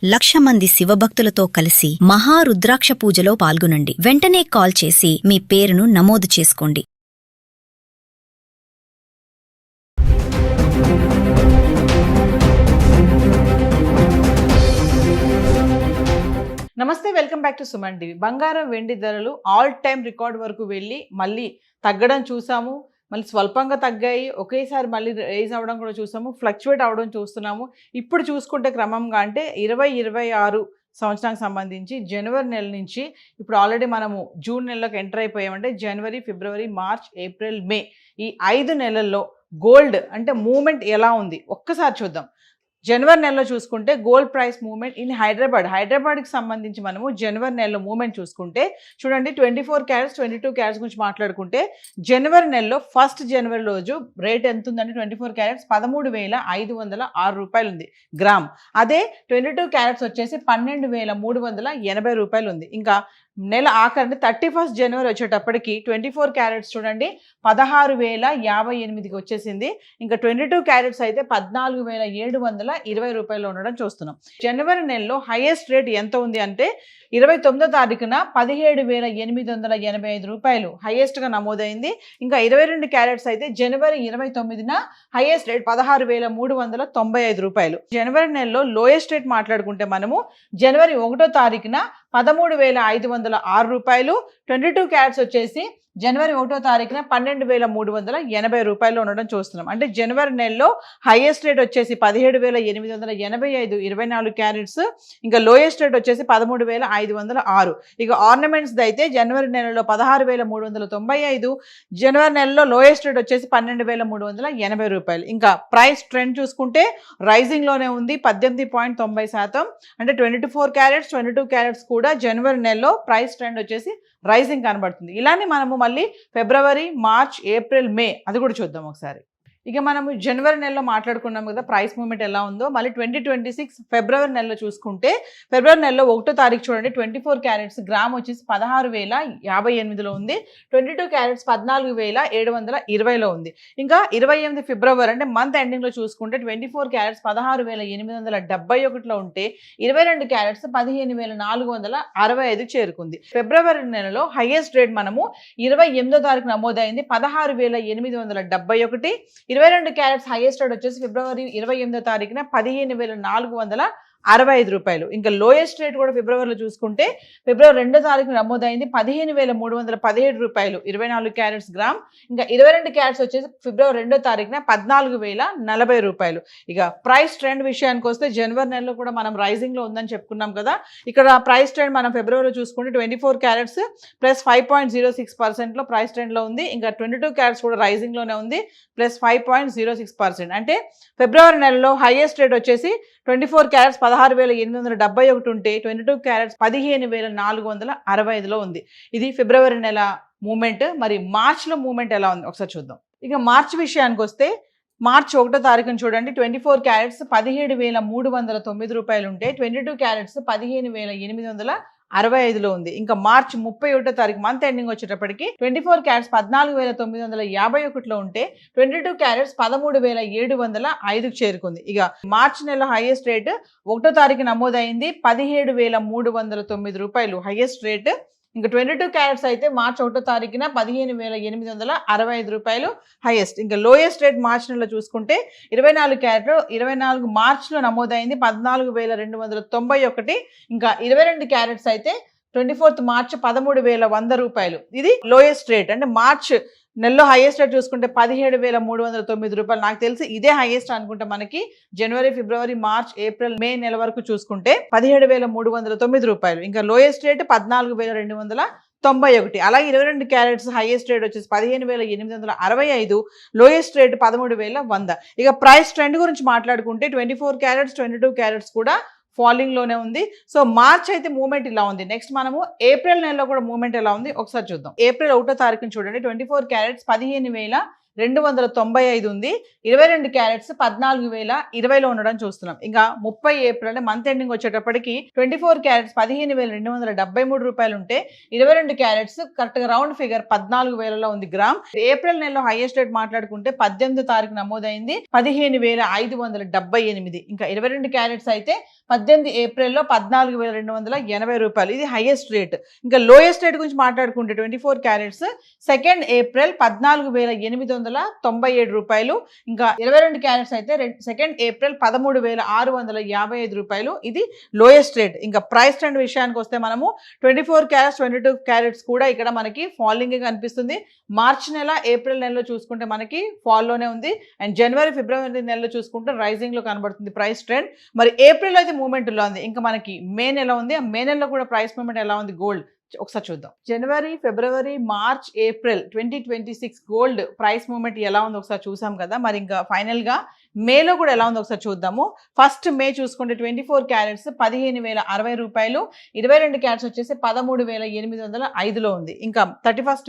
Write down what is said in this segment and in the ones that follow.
1,00,000 మంది శివభక్తులతో కలిసి మహారుద్రాక్ష పూజలో పాల్గొనండి. వెంటనే కాల్ చేసి మీ పేరును నమోదు చేసుకోండి. నమస్తే, welcome back to Suman TV. బంగారం వెండి ధరలు ఆల్ టైమ్ రికార్డ్ వరకు వెళ్ళి మళ్ళీ తగ్గడం చూసాము. మళ్ళీ స్వల్పంగా తగ్గాయి, ఒకేసారి మళ్ళీ రైజ్ అవ్వడం కూడా చూసాము, ఫ్లక్చువేట్ అవ్వడం చూస్తున్నాము. ఇప్పుడు చూసుకుంటే క్రమంగా అంటే 2026 సంవత్సరానికి సంబంధించి జనవరి నెల నుంచి ఇప్పుడు ఆల్రెడీ మనము జూన్ నెలలోకి ఎంటర్ అయిపోయామంటే జనవరి, ఫిబ్రవరి, మార్చ్, ఏప్రిల్, మే ఈ 5 నెలల్లో గోల్డ్ అంటే మూమెంట్ ఎలా ఉంది ఒక్కసారి చూద్దాం. జనవరి నెలలో చూసుకుంటే గోల్డ్ ప్రైస్ మూవ్మెంట్ ఇన్ హైదరాబాద్కి సంబంధించి మనము జనవరి నెలలో మూవ్మెంట్ చూసుకుంటే చూడండి, 24 క్యారెట్స్ 22 క్యారెట్స్ గురించి మాట్లాడుకుంటే జనవరి నెలలో ఫస్ట్ జనవరి రోజు రేట్ ఎంత ఉందంటే 24 క్యారెట్స్ 13,506 రూపాయలు ఉంది గ్రామ్. అదే 22 క్యారెట్స్ వచ్చేసి 12,380 రూపాయలు ఉంది. ఇంకా నెల ఆఖరి 31 జనవరి వచ్చేటప్పటికి 24 క్యారెట్స్ చూడండి 16,058కి వచ్చేసింది. ఇంకా 22 క్యారెట్స్ అయితే 14,720 రూపాయలు ఉండడం చూస్తున్నాం. జనవరి నెలలో హైయెస్ట్ రేట్ ఎంత ఉంది అంటే 29వ తారీఖున 17,885 రూపాయలు హైయెస్ట్గా నమోదైంది. ఇంకా 22 క్యారెట్స్ అయితే జనవరి 29న హైయెస్ట్ రేట్ 16,395 రూపాయలు. జనవరి నెలలో లోయెస్ట్ రేట్ మాట్లాడుకుంటే మనము జనవరి 1వ తారీఖున 13,506 రూపాయలు. 22 క్యారెట్స్ వచ్చేసి జనవరి 1వ తారీఖున 12,380 రూపాయలు ఉండడం చూస్తున్నాం. అంటే జనవరి నెలలో హైయెస్ట్ రేట్ వచ్చేసి 17,885 24 క్యారెట్స్. ఇంకా లోయెస్ట్ రేట్ వచ్చేసి 13,506. ఇక ఆర్నమెంట్స్ అయితే జనవరి నెలలో 16,395, జనవరి నెలలో లోయెస్ట్ రేట్ వచ్చేసి 12,380 రూపాయలు. ఇంకా ప్రైస్ ట్రెండ్ చూసుకుంటే రైజింగ్ లోనే ఉంది 18.90%. అంటే 24 క్యారెట్స్ 22 క్యారెట్స్ కూడా జనవరి నెలలో ప్రైస్ ట్రెండ్ వచ్చేసి రైజింగ్ కనబడుతుంది. ఇలానే మనము మళ్ళీ ఫిబ్రవరి, మార్చ్, ఏప్రిల్, మే అది కూడా చూద్దాం ఒకసారి. ఇక మనము జనవరి నెలలో మాట్లాడుకున్నాం కదా ప్రైస్ మూవ్మెంట్ ఎలా ఉందో. మళ్ళీ 2026 ఫిబ్రవరి నెలలో చూసుకుంటే ఫిబ్రవరి నెలలో 1వ తారీఖు చూడండి 24 క్యారెట్స్ గ్రామ్ వచ్చేసి 16,058లో ఉంది. 22 క్యారెట్స్ 14,720లో ఉంది. ఇంకా 28 ఫిబ్రవరి అంటే మంత్ ఎండింగ్లో చూసుకుంటే 24 క్యారెట్స్ 16,871లో ఉంటే 22 క్యారెట్స్ 15,465 చేరుకుంది. ఫిబ్రవరి నెలలో హైయెస్ట్ రేట్ మనము 28వ తారీఖు నమోదైంది 16,871. 22 క్యారెట్స్ హైయెస్ట్ రేట్ వచ్చేసి ఫిబ్రవరి 28వ తారీఖున 15,465 రూపాయలు. ఇంకా లోయెస్ట్ రేట్ కూడా ఫిబ్రవరిలో చూసుకుంటే ఫిబ్రవరి 2వ తారీఖున నమోదైంది 15,317 రూపాయలు 24 క్యారెట్స్ గ్రామ్. ఇంకా 22 క్యారెట్స్ వచ్చేసి ఫిబ్రవరి 2వ తారీఖున 14,040 రూపాయలు. ఇక ప్రైస్ ట్రెండ్ విషయానికి వస్తే జనవరి నెలలో కూడా మనం రైజింగ్ లో ఉందని చెప్పుకున్నాం కదా. ఇక్కడ ప్రైస్ ట్రెండ్ మనం ఫిబ్రవరిలో చూసుకుంటే 24 క్యారెట్స్ ప్లస్ 5.06% లో ప్రైస్ ట్రెండ్ లో ఉంది. ఇంకా 22 క్యారెట్స్ కూడా రైజింగ్ లోనే ఉంది ప్లస్ 5.06%. అంటే ఫిబ్రవరి నెలలో హైయెస్ట్ రేట్ వచ్చేసి 24 క్యారెట్స్ 16,871 ఉంటే 22 క్యారెట్స్ 15,465లో ఉంది. ఇది ఫిబ్రవరి నెల మూమెంట్. మరి మార్చ్లో మూమెంట్ ఎలా ఉంది ఒకసారి చూద్దాం. ఇక మార్చ్ విషయానికి వస్తే మార్చ్ 1వ తారీఖున చూడండి 24 క్యారెట్స్ 17,309 రూపాయలు ఉంటే 22 క్యారెట్స్ 15,865లో ఉంది. ఇంకా మార్చ్ 31వ తారీఖు మంత్ ఎండింగ్ వచ్చేటప్పటికి 24 క్యారెట్స్ 14,951లో ఉంటే 22 క్యారెట్స్ 13,705కు చేరుకుంది. ఇక మార్చ్ నెల హైయెస్ట్ రేట్ 1వ తారీఖు నమోదైంది 17,309 రూపాయలు హైయెస్ట్ రేట్. ఇంకా 22 క్యారెట్స్ అయితే మార్చ్ 1వ తారీఖున 15,865 రూపాయలు హైయెస్ట్. ఇంకా లోయెస్ట్ రేట్ మార్చ్ నెలలో చూసుకుంటే 24 క్యారెట్లు 24 మార్చ్లో నమోదైంది 14,291. ఇంకా 22 క్యారెట్స్ అయితే 24th మార్చ్ 13,100 రూపాయలు. ఇది లోయెస్ట్ రేట్. అంటే మార్చ్ నెలలో హైయెస్ట్ రేట్ చూసుకుంటే 17,309 రూపాయలు. నాకు తెలిసి ఇదే హైయెస్ట్ అనుకుంటే మనకి జనవరి, ఫిబ్రవరి, మార్చ్, ఏప్రిల్, మే నెల వరకు చూసుకుంటే 17,309 రూపాయలు. ఇంకా లోయెస్ట్ రేట్ 14,291. అలాగే 22 క్యారెట్స్ హైయెస్ట్ రేట్ వచ్చేసి 15,865, లోయెస్ట్ రేట్ 13,100. ఇక ప్రైస్ ట్రెండ్ గురించి మాట్లాడుకుంటే 24 క్యారెట్స్ 22 క్యారెట్స్ కూడా ఫాలింగ్ లోనే ఉంది. సో మార్చ్ అయితే మూవ్మెంట్ ఇలా ఉంది. నెక్స్ట్ మనము ఏప్రిల్ నెలలో కూడా మూవ్మెంట్ ఎలా ఉంది ఒకసారి చూద్దాం. ఏప్రిల్ 1వ తారీఖున చూడండి 24 క్యారెట్స్ 15,000 295 ఉంది. 22 క్యారెట్స్ 14,020లో ఉండడం చూస్తున్నాం. ఇంకా 30 ఏప్రిల్ అంటే మంత్ ఎండింగ్ వచ్చేటప్పటికి 24 క్యారెట్స్ 15,273 రూపాయలు ఉంటే 22 క్యారెట్స్ కరెక్ట్ గా రౌండ్ ఫిగర్ 14,000లో ఉంది గ్రామ్. ఏప్రిల్ నెలలో హైయెస్ట్ రేట్ మాట్లాడుకుంటే 18వ తారీఖు నమోదైంది 15,578. ఇంకా 22 క్యారెట్స్ అయితే 18 ఏప్రిల్లో 14,280 రూపాయలు, ఇది హైయెస్ట్ రేట్. ఇంకా లోయెస్ట్ రేట్ గురించి మాట్లాడుకుంటే 24 క్యారెట్స్ 2nd ఏప్రిల్ 14,897 రూపాయలు. ఇంకా 22 క్యారెట్స్ అయితే 2nd ఏప్రిల్ 13,655 రూపాయలు, ఇది లోయెస్ట్ రేట్. ఇంకా ప్రైస్ ట్రెండ్ విషయానికి వస్తే మనము 24 క్యారెట్స్ 22 క్యారెట్స్ కూడా ఇక్కడ మనకి ఫాలింగ్ కనిపిస్తుంది. మార్చ్ నెల ఏప్రిల్ నెలలో చూసుకుంటే మనకి ఫాల్ లోనే ఉంది. అండ్ జనవరి ఫిబ్రవరి నెలలో చూసుకుంటే రైజింగ్ లో కనబడుతుంది ప్రైస్ ట్రెండ్. మరి ఏప్రిల్ అయితే మూవ్మెంట్ లో ఉంది. ఇంకా మనకి మే నెల ఉంది, ఆ మే నెలలో కూడా ప్రైస్ మూవ్మెంట్ ఎలా ఉంది గోల్డ్ ఒకసారి చూద్దాం. జనవరి ఫిబ్రవరి March April 2026 gold price movement ఎలా ఉంది ఒకసారి చూసాం కదా. మరి ఇంకా ఫైనల్ గా మేలో కూడా ఎలా ఉంది ఒకసారి చూద్దాము. ఫస్ట్ మే చూసుకుంటే 24 క్యారెట్స్ 15,060 రూపాయలు, 22 క్యారెట్స్ వచ్చేసి 13,805లో ఉంది. ఇంకా 31st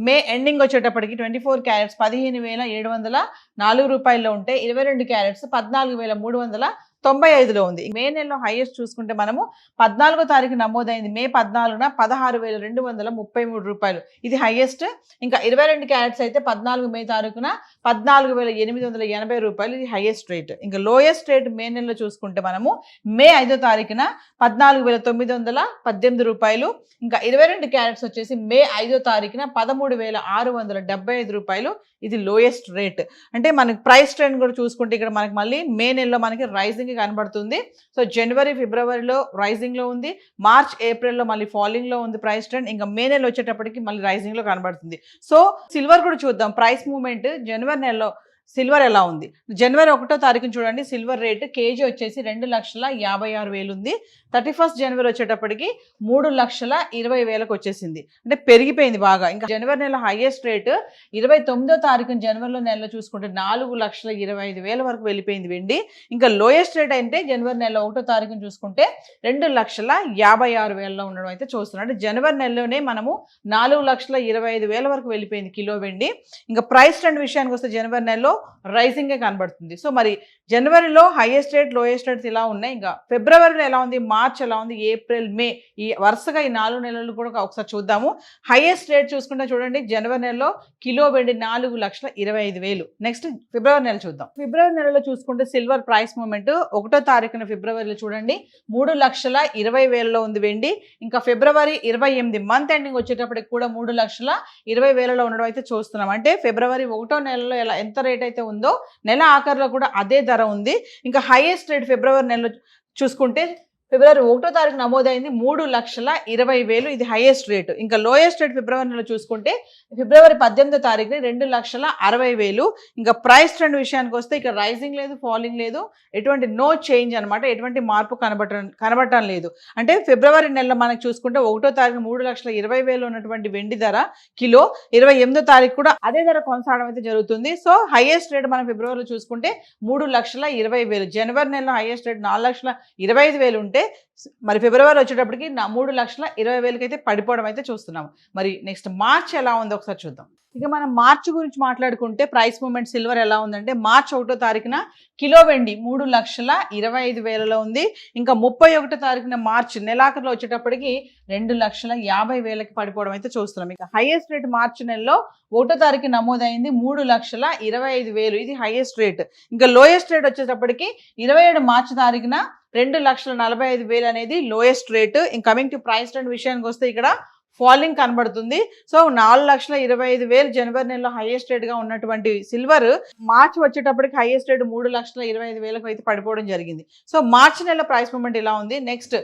మే ఎండింగ్ వచ్చేటప్పటికి 24 క్యారెట్స్ 15,704 రూపాయల్లో ఉంటే 22 క్యారెట్స్ 14,395లో ఉంది. మే నెలలో హైయెస్ట్ చూసుకుంటే మనము 14వ తారీఖు నమోదైంది మే 14న 16,233 రూపాయలు, ఇది హైయెస్ట్. ఇంకా 22 క్యారెట్స్ అయితే 14 మే తారీఖున 14,880 రూపాయలు, ఇది హైయెస్ట్ రేట్. ఇంకా లోయెస్ట్ రేట్ మే నెలలో చూసుకుంటే మనము మే 5వ తారీఖున 14,918 రూపాయలు. ఇంకా 22 క్యారెట్స్ వచ్చేసి మే 5వ తారీఖున 13,675 రూపాయలు, ఇది లోయెస్ట్ రేట్. అంటే మనకి ప్రైస్ ట్రెండ్ కూడా చూసుకుంటే ఇక్కడ మనకి మళ్ళీ మే నెలలో మనకి రైజింగ్ కనబడుతుంది. సో జనవరి ఫిబ్రవరిలో రైజింగ్ లో ఉంది, మార్చ్ ఏప్రిల్లో మళ్ళీ ఫాలింగ్ లో ఉంది ప్రైస్ ట్రెండ్. ఇంకా మే నెల వచ్చేటప్పటికి మళ్ళీ రైజింగ్ లో కనబడుతుంది. సో సిల్వర్ కూడా చూద్దాం ప్రైస్ మూవ్మెంట్ జనవరి నెలలో సిల్వర్ ఎలా ఉంది. జనవరి 1వ తారీఖున చూడండి సిల్వర్ రేట్ కేజీ వచ్చేసి 2,56,000 ఉంది. 31st జనవరి వచ్చేటప్పటికి 3,20,000కు వచ్చేసింది, అంటే పెరిగిపోయింది బాగా. ఇంకా జనవరి నెల హైయెస్ట్ రేట్ 29వ తారీఖున జనవరిలో నెలలో చూసుకుంటే 4,25,000 వరకు వెళ్ళిపోయింది వెండి. ఇంకా లోయెస్ట్ రేట్ అంటే జనవరి నెల 1వ తారీఖున చూసుకుంటే 2,56,000లో ఉండడం అయితే చూస్తున్నాం. అంటే జనవరి నెలలోనే మనము 4,25,000 వరకు వెళ్ళిపోయింది కిలో వెండి. ఇంకా ప్రైస్ ట్రెండ్ విషయానికి వస్తే జనవరి నెలలో రైజింగ్ కనబడుతుంది. సో మరి జనవరిలో హైయెస్ట్ రేట్ లోయెస్ట్ రేట్స్ ఇలా ఉన్నాయి. ఇంకా ఫిబ్రవరిలో ఎలా ఉంది, మార్చ్ ఎలా ఉంది, ఏప్రిల్ మే ఈ వరుసగా ఈ 4 నెలలు కూడా ఒకసారి చూద్దాము. హైయెస్ట్ రేట్ చూసుకుంటే చూడండి జనవరి నెలలో కిలో వెండి 4,25,000. నెక్స్ట్ ఫిబ్రవరి నెల చూద్దాం. ఫిబ్రవరి నెలలో చూసుకుంటే సిల్వర్ ప్రైస్ మూవ్మెంట్ 1వ తారీఖున ఫిబ్రవరిలో చూడండి 3,20,000లో ఉంది వెండి. ఇంకా ఫిబ్రవరి 28 మంత్ ఎండింగ్ వచ్చేటప్పటికి కూడా 3,20,000లో ఉండడం అయితే చూస్తున్నాం. అంటే ఫిబ్రవరి 1వ నెలలో ఎంత రేట్ అయితే ఉందో నెల ఆఖరిలో కూడా అదే ధర ఉంది. ఇంకా హైయెస్ట్ రేట్ ఫిబ్రవరి నెలలో చూసుకుంటే ఫిబ్రవరి 1వ తారీఖు నమోదైంది 3,20,000, ఇది హైయెస్ట్ రేట్. ఇంకా లోయెస్ట్ రేట్ ఫిబ్రవరి నెలలో చూసుకుంటే ఫిబ్రవరి 18వ తారీఖుని 2,60,000. ఇంకా ప్రైస్ ట్రెండ్ విషయానికి వస్తే ఇక్కడ రైజింగ్ లేదు, ఫాలింగ్ లేదు, ఎటువంటి నో చేంజ్ అనమాట, ఎటువంటి మార్పు కనబడటం లేదు. అంటే ఫిబ్రవరి నెలలో మనకు చూసుకుంటే 1వ తారీఖు 3,20,000 ఉన్నటువంటి వెండి ధర కిలో 28వ తారీఖు కూడా అదే ధర కొనసాగడం అయితే జరుగుతుంది. సో హైయెస్ట్ రేట్ మనం ఫిబ్రవరిలో చూసుకుంటే 3,20,000. జనవరి నెలలో హైయెస్ట్ రేట్ 4,25,000 ఉంటే మరి ఫిబ్రవరి వచ్చేటప్పటికి 3,20,000కి అయితే పడిపోవడం అయితే చూస్తున్నాము. మరి నెక్స్ట్ మార్చ్ ఎలా ఉందో ఒకసారి చూద్దాం. ఇక మనం మార్చ్ గురించి మాట్లాడుకుంటే ప్రైస్ మూవ్మెంట్ సిల్వర్ ఎలా ఉందంటే మార్చ్ 1వ తారీఖున కిలో వెండి 3,25,000లో ఉంది. ఇంకా 31వ తారీఖున మార్చ్ నెలాఖరులో వచ్చేటప్పటికి 2,50,000కి పడిపోవడం అయితే చూస్తున్నాం. ఇక హైయెస్ట్ రేట్ మార్చి నెలలో 1వ తారీఖు నమోదైంది 3,25,000, ఇది హైయెస్ట్ రేట్. ఇంకా లోయెస్ట్ రేట్ వచ్చేటప్పటికి 27 మార్చి తారీఖున 2,45,000 అనేది లోయెస్ట్ రేట్. ఇంకా కమింగ్ టు ప్రైస్ ట్రెండ్ విషయానికి వస్తే ఇక్కడ ఫాలింగ్ కనబడుతుంది. సో 4,25,000 జనవరి నెలలో హైయెస్ట్ రేట్ గా ఉన్నటువంటి సిల్వర్ మార్చ్ వచ్చేటప్పటికి హైయెస్ట్ రేట్ 3,25,000కు అయితే పడిపోవడం జరిగింది. సో మార్చి నెల ప్రైస్ మూవ్మెంట్ ఇలా ఉంది. నెక్స్ట్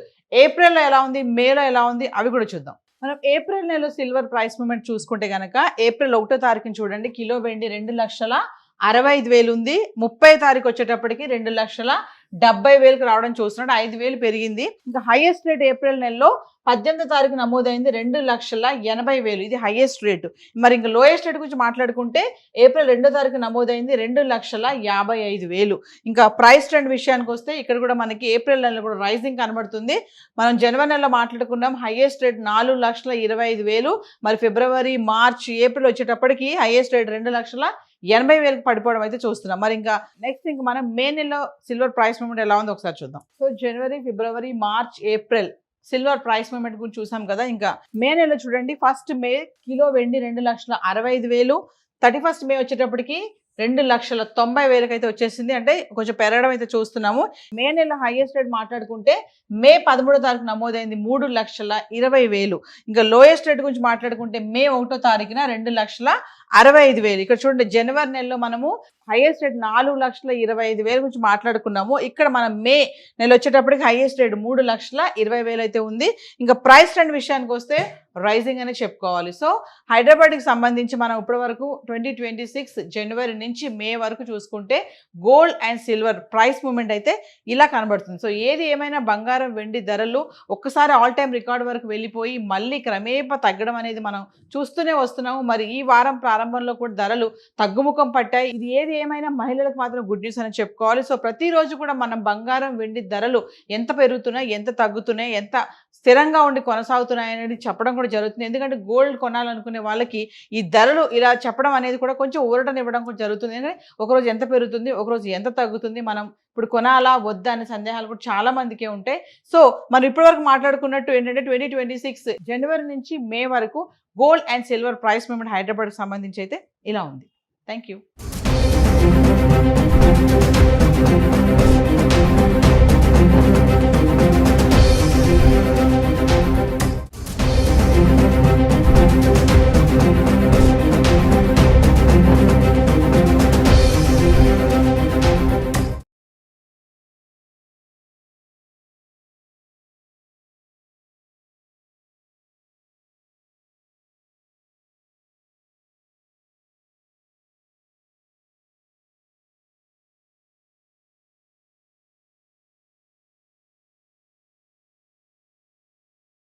ఏప్రిల్లో ఎలా ఉంది, మేలో ఎలా ఉంది, అవి కూడా చూద్దాం. మనం ఏప్రిల్ నెలలో సిల్వర్ ప్రైస్ మూవ్మెంట్ చూసుకుంటే కనుక ఏప్రిల్ 1వ తారీఖున చూడండి కిలో వెండి 2,65,000 ఉంది. 30వ తారీఖు వచ్చేటప్పటికి 2,70,000కి రావడం చూస్తున్నాడు, 5,000 పెరిగింది. ఇంకా హైయెస్ట్ రేట్ ఏప్రిల్ నెలలో 18వ తారీఖు నమోదైంది 2,80,000, ఇది హైయెస్ట్ రేటు. మరి ఇంకా లోయెస్ట్ రేట్ గురించి మాట్లాడుకుంటే ఏప్రిల్ 2వ తారీఖు నమోదైంది 2,55,000. ఇంకా ప్రైస్ ట్రెండ్ విషయానికి వస్తే ఇక్కడ కూడా మనకి ఏప్రిల్ నెలలో కూడా రైజింగ్ కనబడుతుంది. మనం జనవరి నెలలో మాట్లాడుకున్నాం హైయెస్ట్ రేట్ 4,25,000. మరి ఫిబ్రవరి మార్చ్ ఏప్రిల్ వచ్చేటప్పటికి హైయెస్ట్ రేట్ 2,80,000 80,000కి పడిపోవడం అయితే చూస్తున్నాం. మరి ఇంకా నెక్స్ట్ ఇంకా మనం మే నెలలో సిల్వర్ ప్రైస్ మూవ్మెంట్ ఎలా ఉందో ఒకసారి చూద్దాం. సో జనవరి, ఫిబ్రవరి, March, April silver price movement గురించి చూసాం కదా. ఇంకా మే నెలలో చూడండి, ఫస్ట్ మే కిలో వెండి 2,65,000, 31st మే వచ్చేటప్పటికి 2,90,000 అయితే వచ్చేసింది. అంటే కొంచెం పెరగడం అయితే చూస్తున్నాము. మే నెల హైయెస్ట్ రేట్ మాట్లాడుకుంటే మే 13వ తారీఖు నమోదైంది 3,20,000. ఇంకా లోయెస్ట్ రేట్ గురించి మాట్లాడుకుంటే మే 1వ తారీఖున 2,65,000. ఇక్కడ చూడండి, జనవరి నెలలో మనము హైయెస్ట్ రేట్ 4,25,000 గురించి మాట్లాడుకున్నాము. ఇక్కడ మనం మే నెల వచ్చేటప్పటికి హైయెస్ట్ రేట్ 3,20,000 అయితే ఉంది. ఇంకా ప్రైస్ ట్రెండ్ విషయానికి వస్తే రైజింగ్ అనే చెప్పుకోవాలి. సో హైదరాబాద్కి సంబంధించి మనం ఇప్పటి వరకు 2026 జనవరి నుంచి మే వరకు చూసుకుంటే gold and silver price movement అయితే ఇలా కనబడుతుంది. సో ఏది ఏమైనా బంగారం, వెండి ధరలు ఒక్కసారి ఆల్ టైమ్ రికార్డ్ వరకు వెళ్ళిపోయి మళ్ళీ క్రమేపా తగ్గడం అనేది మనం చూస్తూనే వస్తున్నాము. మరి ఈ వారం ప్రారంభంలో కూడా ధరలు తగ్గుముఖం పట్టాయి. ఇది ఏది ఏమైనా మహిళలకు మాత్రం గుడ్ న్యూస్ అని చెప్పుకోవాలి. సో ప్రతిరోజు కూడా మనం బంగారం, వెండి ధరలు ఎంత పెరుగుతున్నాయి, ఎంత తగ్గుతున్నాయి, ఎంత స్థిరంగా ఉండి కొనసాగుతున్నాయి అనేది చెప్పడం కూడా జరుగుతుంది. ఎందుకంటే గోల్డ్ కొనాలనుకునే వాళ్ళకి ఈ ధరలు ఇలా చెప్పడం అనేది కూడా కొంచెం ఊరటనివ్వడం కూడా జరుగుతుంది. ఎందుకంటే ఒకరోజు ఎంత పెరుగుతుంది, ఒకరోజు ఎంత తగ్గుతుంది, మనం ఇప్పుడు కొనాలా వద్దా అనే సందేహాలు కూడా చాలా మందికే ఉంటాయి. సో మనం ఇప్పటివరకు మాట్లాడుకున్నట్టు ఏంటంటే 2026 జనవరి నుంచి మే వరకు gold and silver price movement హైదరాబాద్కి సంబంధించి అయితే ఇలా ఉంది. Thank you.